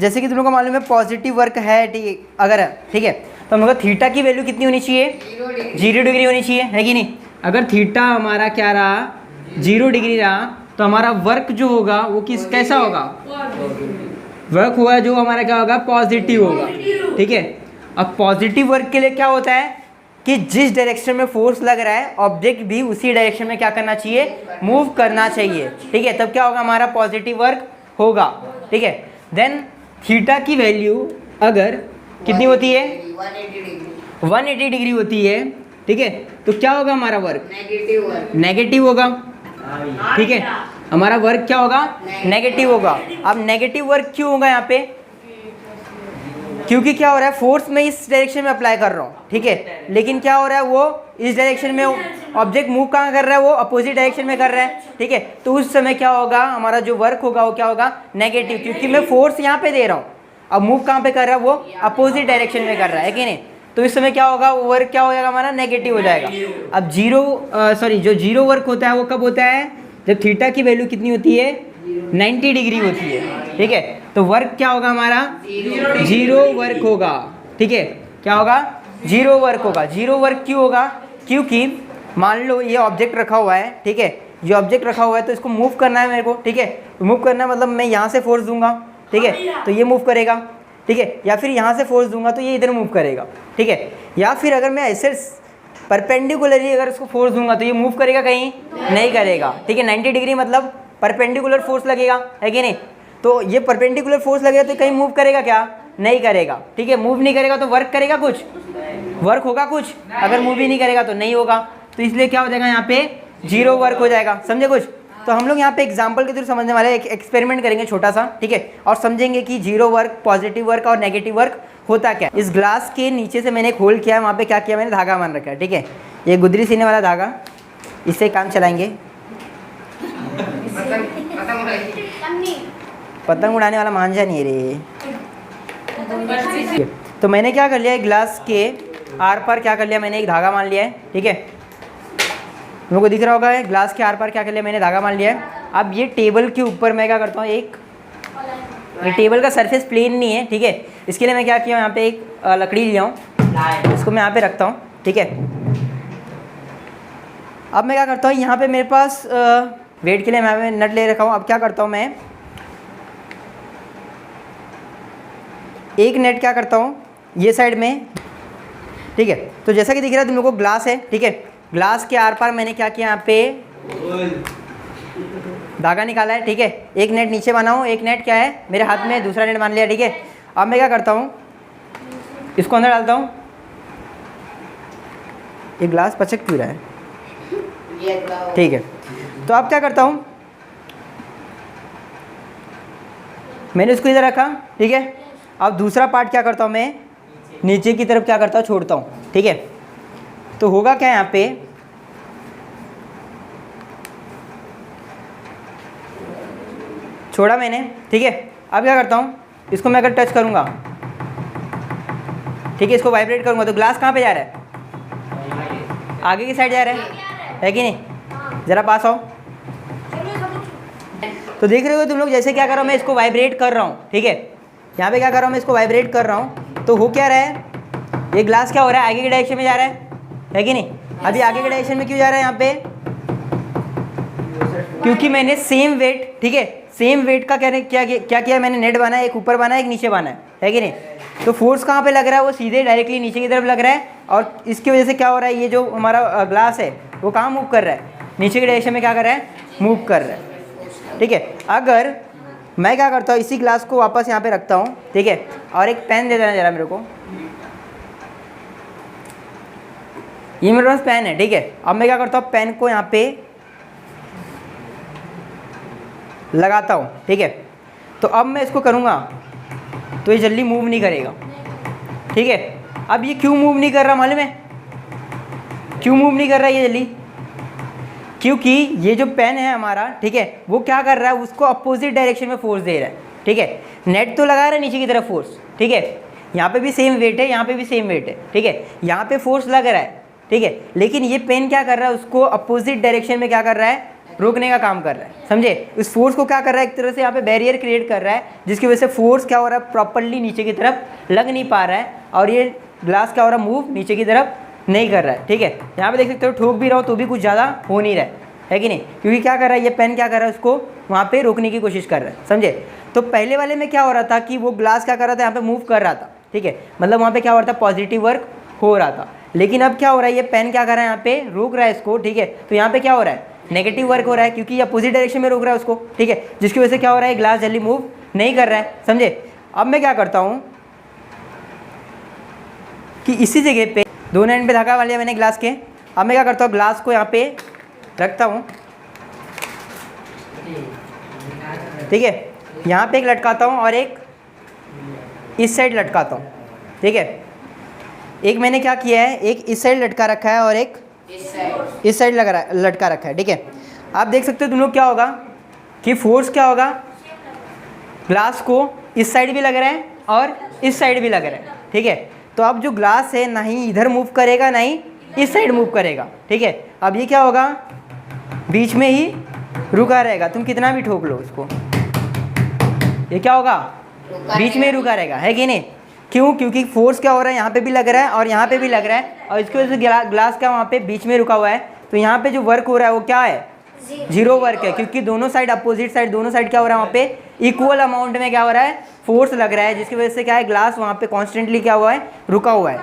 जैसे कि तुम लोग को मालूम है पॉजिटिव वर्क है, ठीक है, अगर है, ठीक है, तो हम लोग का थीटा की वैल्यू कितनी होनी चाहिए? 0 डिग्री होनी चाहिए, है कि नहीं? अगर थीटा हमारा क्या रहा? 0 डिग्री रहा, तो हमारा वर्क जो होगा वो कैसा होगा? वर्क हुआ जो हमारा क्या होगा? पॉजिटिव होगा, ठीक है। अब पॉजिटिव वर्क के लिए क्या होता है कि जिस डायरेक्शन में फोर्स लग रहा है ऑब्जेक्ट भी उसी डायरेक्शन में क्या करना चाहिए? मूव करना चाहिए, ठीक है। तब क्या होगा? हमारा पॉजिटिव वर्क होगा, ठीक है। देन थीटा की वैल्यू अगर कितनी होती है? 180 डिग्री होती है, ठीक है, तो क्या होगा हमारा वर्क? नेगेटिव होगा, ठीक है। हमारा वर्क क्या होगा? नेगेटिव होगा। अब नेगेटिव वर्क क्यों होगा यहाँ पे? क्योंकि क्या हो रहा है, फोर्स मैं इस डायरेक्शन में अप्लाई कर रहा हूँ, ठीक है, लेकिन क्या हो रहा है, वो इस डायरेक्शन में ऑब्जेक्ट मूव कहाँ कर रहा है? वो अपोजिट डायरेक्शन में कर रहा है, ठीक है। तो उस समय क्या होगा? हमारा जो वर्क होगा वो क्या होगा? नेगेटिव, क्योंकि मैं फोर्स यहाँ पे दे रहा हूँ, अब मूव कहाँ पे कर रहा है? वो अपोजिट डायरेक्शन में कर रहा है कि नहीं? तो इस समय क्या होगा? वो वर्क क्या हो जाएगा? हमारा नेगेटिव हो जाएगा। अब जो जीरो वर्क होता है वो कब होता है? जब थीटा की वैल्यू कितनी होती है? 90 डिग्री होती है, ठीक है। तो वर्क क्या होगा हमारा? 0 वर्क होगा, ठीक है। क्या होगा? 0 वर्क होगा। 0 वर्क क्यों होगा? क्योंकि मान लो ये ऑब्जेक्ट रखा हुआ है, ठीक है, ये ऑब्जेक्ट रखा हुआ है, तो इसको मूव करना है मेरे को, ठीक है। मूव करना है मतलब मैं यहाँ से फोर्स दूंगा, ठीक है, तो ये मूव करेगा, ठीक है, या फिर यहाँ से फोर्स दूंगा तो ये इधर मूव करेगा, ठीक है, या फिर अगर मैं ऐसे परपेंडिकुलरली अगर इसको फोर्स दूंगा तो ये मूव करेगा? कहीं नहीं करेगा, ठीक है। 90 डिग्री मतलब परपेंडिकुलर फोर्स लगेगा, है कि नहीं? तो ये परपेंडिकुलर फोर्स लगेगा तो कहीं मूव करेगा क्या? नहीं करेगा, ठीक है। मूव नहीं करेगा तो वर्क करेगा कुछ? वर्क होगा कुछ? अगर मूव ही नहीं करेगा तो नहीं होगा, तो इसलिए क्या हो जाएगा यहाँ पे? 0 वर्क हो जाएगा। समझे कुछ? तो हम लोग यहाँ पे एग्जाम्पल के थ्रू समझने वाले एक एक्सपेरिमेंट करेंगे छोटा सा, ठीक है, और समझेंगे कि 0 वर्क, पॉजिटिव वर्क और नेगेटिव वर्क होता क्या। इस ग्लास के नीचे से मैंने एक होल किया है, वहाँ पे क्या किया मैंने? धागा मान रखा है, ठीक है, ये गुदरी सीने वाला धागा, इससे काम चलाएंगे। पतंग उड़ाने वाला मांझा नहीं रे। तो मैंने क्या कर लिया, एक ग्लास के आर पार क्या कर लिया मैंने? एक धागा मान लिया है, ठीक है, तुम लोगों को दिख रहा होगा है, ग्लास के आर पार क्या कर लिया मैंने? धागा मान लिया है। अब ये टेबल के ऊपर मैं क्या करता हूँ, ये टेबल का सरफेस प्लेन नहीं है, ठीक है, इसके लिए मैं क्या किया, यहाँ पे एक लकड़ी लिया हूँ, इसको मैं यहाँ पे रखता हूँ, ठीक है। अब मैं क्या करता हूँ, यहाँ पे मेरे पास वेट के लिए मैं नट ले रखा हूँ। अब क्या करता हूँ मैं, एक नेट क्या करता हूँ ये साइड में, ठीक है। तो जैसा कि दिख रहा है तुम लोगों को ग्लास है, ठीक है, ग्लास के आर पार मैंने क्या किया, यहाँ पे धागा निकाला है, ठीक है। एक नेट नीचे बना हूँ, एक नेट क्या है मेरे हाथ में, दूसरा नेट मान लिया, ठीक है। अब मैं क्या करता हूँ, इसको अंदर डालता हूँ। ये ग्लास पचक क्यों रहा है? ठीक है, तो अब क्या करता हूँ, मैंने इसको इधर रखा, ठीक है। अब दूसरा पार्ट क्या करता हूँ मैं, नीचे की तरफ क्या करता हूँ, छोड़ता हूँ, ठीक है। तो होगा क्या यहाँ पे, छोड़ा मैंने, ठीक है। अब क्या करता हूँ, इसको मैं अगर टच करूँगा, ठीक है, इसको वाइब्रेट करूँगा तो ग्लास कहाँ पे जा रहा है? आगे की साइड जा रहा है कि नहीं? ज़रा पास आओ। तो देख रहे हो तुम लोग, जैसे क्या कर रहा हूँ मैं, इसको वाइब्रेट कर रहा हूँ, ठीक है। यहाँ पे क्या कर रहा हूँ मैं, इसको वाइब्रेट कर रहा हूँ, तो हो क्या रहा है, ये ग्लास क्या हो रहा है, आगे के डायरेक्शन में जा रहा है कि नहीं? अभी आगे के डायरेक्शन में क्यों जा रहा है यहाँ पे? क्योंकि मैंने सेम वेट, ठीक है, सेम वेट का क्या किया मैंने, नेट बना है, एक ऊपर बना है, एक नीचे बना है कि नहीं? तो फोर्स कहाँ पे लग रहा है, वो सीधे डायरेक्टली नीचे की तरफ लग रहा है, और इसकी वजह से क्या हो रहा है, ये जो हमारा ग्लास है वो कहाँ मूव कर रहा है, नीचे के डायरेक्शन में क्या कर रहा है, मूव कर रहा है, ठीक है। अगर मैं क्या करता हूँ, इसी ग्लास को वापस यहाँ पे रखता हूँ, ठीक है, और एक पेन दे देना जरा मेरे को, ये मेरे पास पेन है, ठीक है। अब मैं क्या करता हूँ, पेन को यहाँ पे लगाता हूँ, ठीक है। तो अब मैं इसको करूँगा तो ये जल्दी मूव नहीं करेगा, ठीक है। अब ये क्यों मूव नहीं कर रहा मालूम है? क्यों मूव नहीं कर रहा ये जल्दी? क्योंकि ये जो पेन है हमारा, ठीक है, वो क्या कर रहा है, उसको अपोजिट डायरेक्शन में फोर्स दे रहा है, ठीक है। नेट तो लगा रहा है नीचे की तरफ फोर्स, ठीक है, यहाँ पे भी सेम वेट है, यहाँ पे भी सेम वेट है, ठीक है, यहाँ पे फोर्स लग रहा है, ठीक है, लेकिन ये पेन क्या कर रहा है, उसको अपोजिट डायरेक्शन में क्या कर रहा है, रोकने का काम कर रहा है, समझे। इस फोर्स को क्या कर रहा है, एक तरह से यहाँ पे बैरियर क्रिएट कर रहा है, जिसकी वजह से फोर्स क्या हो रहा है, प्रॉपर्ली नीचे की तरफ लग नहीं पा रहा है, और ये ग्लास क्या हो रहा है, मूव नीचे की तरफ नहीं कर रहा है, ठीक है। यहाँ पे देख सकते हो ठोक भी रहा हो तो भी कुछ ज़्यादा हो नहीं रहा है कि नहीं, क्योंकि क्या कर रहा है, ये पेन क्या कर रहा है, उसको वहाँ पे रोकने की कोशिश कर रहा है, समझे। तो पहले वाले में क्या हो रहा था कि वो ग्लास क्या कर रहा था, यहाँ पे मूव कर रहा था, ठीक है, मतलब वहाँ पे क्या हो रहा था, पॉजिटिव वर्क हो रहा था। लेकिन अब क्या हो रहा है, ये पेन क्या कर रहा है, यहाँ पे रोक रहा है इसको, ठीक है। तो यहाँ पे क्या हो रहा है, नेगेटिव वर्क हो रहा है, क्योंकि ये अपोजिट डायरेक्शन में रोक रहा है उसको, ठीक है, जिसकी वजह से क्या हो रहा है, ग्लास जल्दी मूव नहीं कर रहा है, समझे। अब मैं क्या करता हूँ कि इसी जगह पे दोनों एंड पे धागा वाले मैंने ग्लास के, अब मैं क्या करता हूँ, ग्लास को यहाँ पे रखता हूँ, ठीक है, यहाँ पे एक लटकाता हूँ और एक इस साइड लटकाता हूँ, ठीक है। एक मैंने क्या किया है, एक इस साइड लटका रखा है और एक इस साइड लटका रखा है, ठीक है। आप देख सकते हो दोनों क्या होगा कि फोर्स क्या होगा, ग्लास को इस साइड भी लग रहा है और इस साइड भी लग रहा है, ठीक है। तो अब जो ग्लास है ना ही इधर मूव करेगा ना ही इस साइड मूव करेगा, ठीक है। अब ये क्या होगा, बीच में ही रुका रहेगा, तुम कितना भी ठोक लो उसको, ये क्या होगा, बीच में ही रुका रहेगा, है कि नहीं। क्यों, क्योंकि फोर्स क्या हो रहा है, यहाँ पे भी लग रहा है और यहाँ पे भी लग रहा है, और इसकी वजह से ग्लास क्या वहाँ पे बीच में रुका हुआ है, तो यहाँ पे जो वर्क हो रहा है वो क्या है, जीरो वर्क है, क्योंकि दोनों साइड, अपोजिट साइड दोनों साइड क्या हो रहा है, वहाँ पे इक्वल अमाउंट में क्या हो रहा है, फोर्स लग रहा है, जिसकी वजह से क्या है, ग्लास वहाँ पे कॉन्स्टेंटली क्या हुआ है, रुका हुआ है।